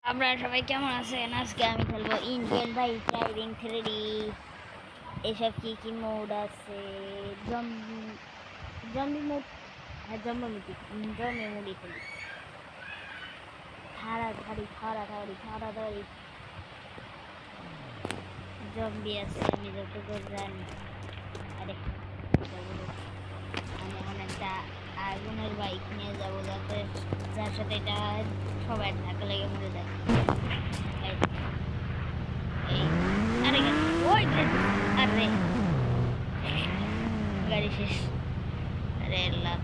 আপনারা সবাই কেমন আছেন? আজকে আমি খেলবো ইন্ডিয়ান বাইক ড্রাইভিং 3D। এসব কি মোড আছে? Zombie zombie mode. হ্যাঁ, জম্বি মোডই খেলি। থাড়াথাড়ি জম্বি আছে আমি যতদূর জানি। আরে আমি এখন একটা আগুনের বাইক নিয়ে যাবো, যার সাথে এটা সবাই ধাক্কা লেগে মরে যায়। আরে ওই আরে গাড়ি শেষ। আরে লাভ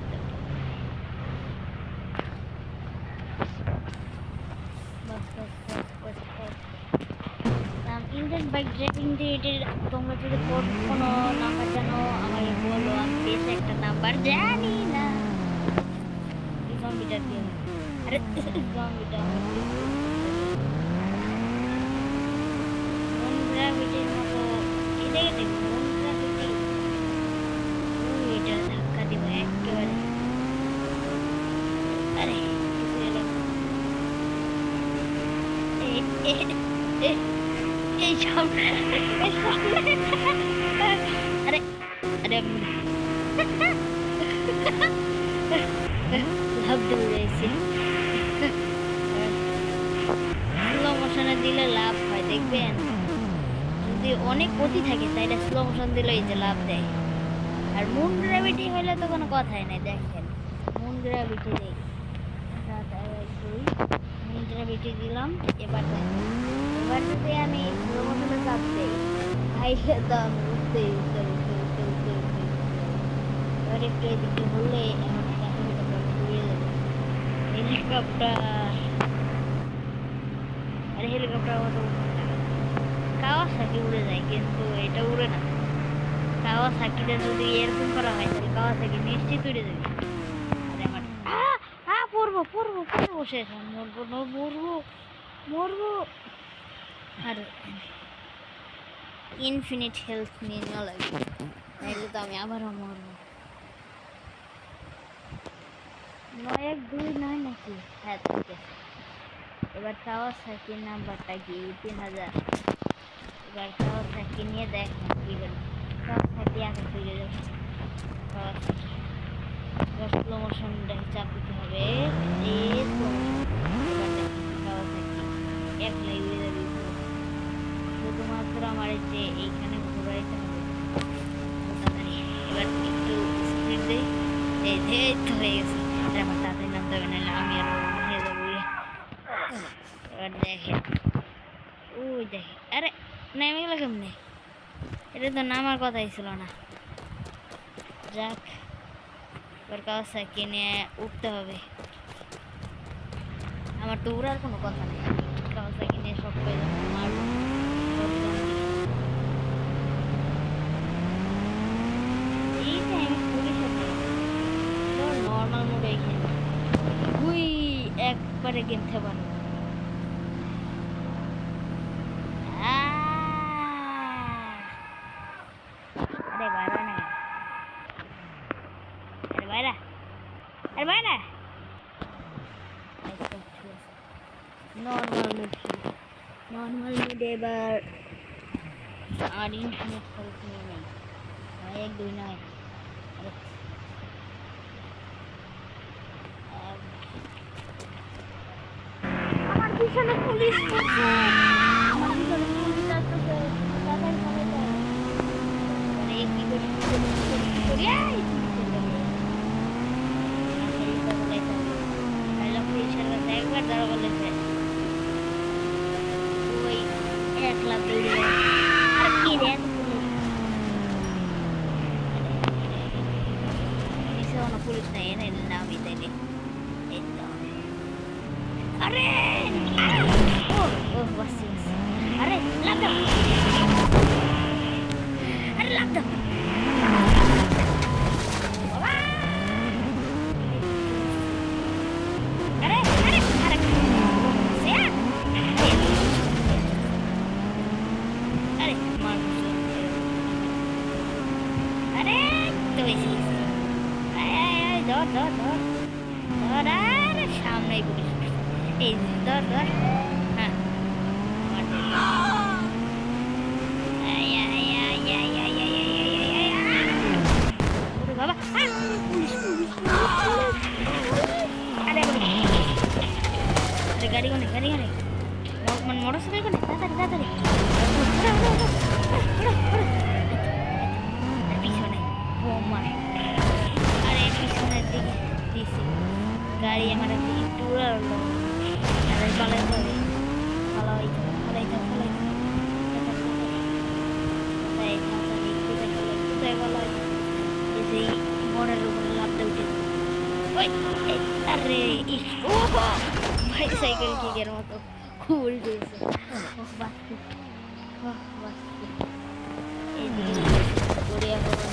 ইন্ডিয়ান বাইক ড্রাইভিং রিলেটেড তোমরা যদি কোনো নাম্বার জানো আমাকে বলো। আমি বেশ একটা নাম্বার জানি না। জম্বিটা দিয়ে আরে জম্বিটা গ্রাভিটির মতো এটা গ্রাভিটি। এটা ধাক্কা দিব একেবারে। আরে এই সামনে আরে আরে লাভ দৌড়াইছি। স্লো মোশনে দিলে লাভ হয়, দেখবেন। যদি অনেক গতি থাকে তাইলে স্লো মোশন দিলে এই যে লাভ দেয়। আর মুন গ্র্যাভিটি হইলে তো কোনো কথাই নাই। দেখেন মুন গ্র্যাভিটি দেই, মুন গ্র্যাভিটি দিলাম। এবার যদি আমি স্লো মোশনে চাপ দেই তাইলে তো আমি উঠতে এবার একটু এদিকে হলে এমন একটা হেলিকপ্টার উড়ে যাবে। হেলিকপ্টার আরে হেলিকপ্টার মতো কাওয়াসাকি উড়ে যায়, কিন্তু এটা উড়ে না। কাওয়াসাকিটা যদি এরকম করা হয় তাহলে কাওয়াসাকি নিশ্চিত উড়ে যাবে। আরে আমার পড়বো শেষ। মরবো আর ইনফিনিট হেলথ নিয়ে নেওয়া লাগবে, নাইলে তো আমি আবারও মরবো। 9-1-2 নাকি? হ্যাঁ ঠিক আছে। এবার কাওয়াসাকির নাম্বারটা কি? 3000। এবার কাওয়াসাকি নিয়ে দেখ কি করে। কাওয়াসাকি আগে ফিরে যাবে। কাওয়াসাকি এবার স্লো মোশনটা চাপ দিতে হবে। এবার দেখ কাওয়াসাকি একলাই উড়ে যাবে। শুধুমাত্র আমার যে এইখানে ঘোরাইতে হবে। এবার একটু স্পিড দেই। এই তো হয়ে গেছে। আমার তাড়াতাড়ি নামতে হবে, না আমি আরো উঠে যাবো। এবার দেখে ওই দেখে আরে নেমে গেল কেমনে? এটা তো নামার কথাই ছিল না। যাক, এবার কাওয়াসাকি নিয়ে উঠতে হবে। আমার তো উড়ার কোনো কথা নেই। কাওয়াসাকি নিয়ে সব পেয়ে যাবো। মারবো নর্মাল মোডে এখানে হুই একবারে গেম খেপানো। আরে বাইরা না, আরে বাইরা নর্মাল মোডে এবার আর ইনফিনিট হেলথ নিয়ে নেই। 1-2 নয়। আমার পিছনে পুলিশ আসতেছে। কি করি একবার ধরা বলেছে ওই 1 লাখ দৌড়ে আর কি রে পুলিশ নাই এনে নামি তাইলে। আরে ও বাসি আরে লাভ দাও, আরে লাভ দাও। ধর সামনে পুলিশ এই ধর গাড়ি গাড়ি মানে মোটরসাইকেল করে তাড়াতাড়ি তাড়াতাড়ি আর পিছনে বোমা আরে পিছনের দিকে দিছি গাড়ি আমার একটু উড়ালো আর পালাই পালাই পালাই পালাই পালাই কোথায় পালাই এই মনের উপরে লাফতে উঠে আরে ও বাইসাইকেল কিকের মতো খুব উল্টে বাঁচতে বাঁচতে এইদিকে গড়িয়া ভবন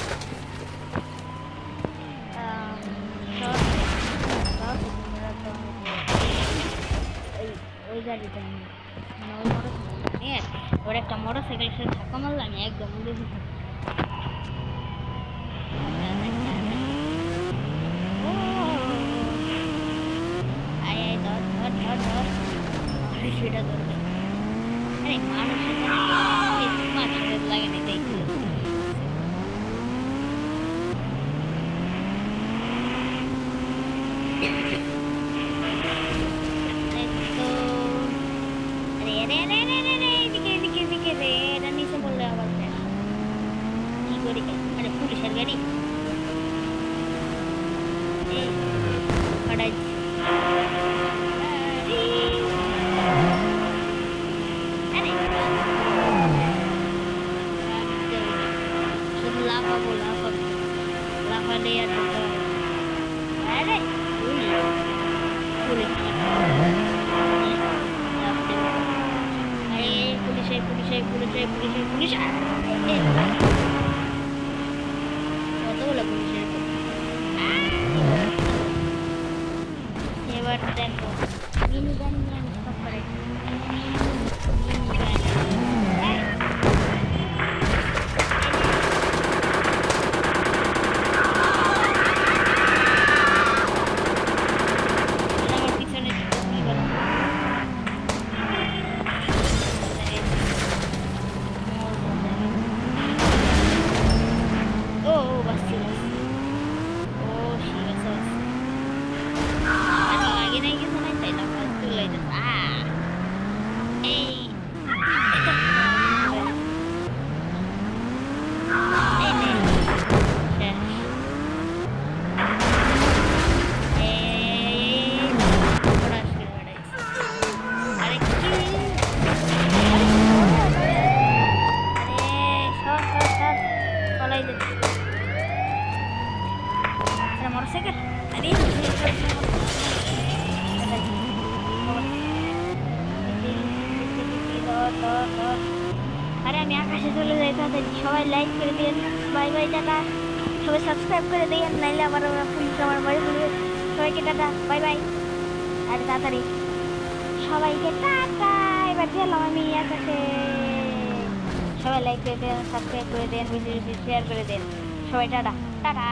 ওই গাড়িটা মানে ওই মোটরসাইকেল নিয়ে ওর একটা মোটরসাইকেল সে ধাক্কা মারলাম একদম উড়ে দিচ্ছে সেটা দরকার আরে মানুষের মানুষের লাগে না তাই আরে পুলিশের গাড়ি শুধু লাফাবো লাফাবো লাফালে আর আরে পুলিশ পুলিশে পুলিশে পুলিশে পুলিশে পুলিশ কতগুলো পুলিশের এবার দেখো মিনি গান নিয়ে আমি সব করে motorcycle tadi আরে আমি আকাশে চলে যাই তাড়াতাড়ি সবাই লাইক করে দিন বাই বাই টাটা সবাই সাবস্ক্রাইব করে দিন নাইলে আমার পুলিশ আমার বাড়ি বলবে সবাইকে টাটা বাই বাই আরে তাড়াতাড়ি সবাইকে টাটা এবার গেলাম আমি আকাশে সবাই লাইক করে দেন সাবস্ক্রাইব করে দেন ভিডিওটি শেয়ার করে দেন সবাই টাটা টাটা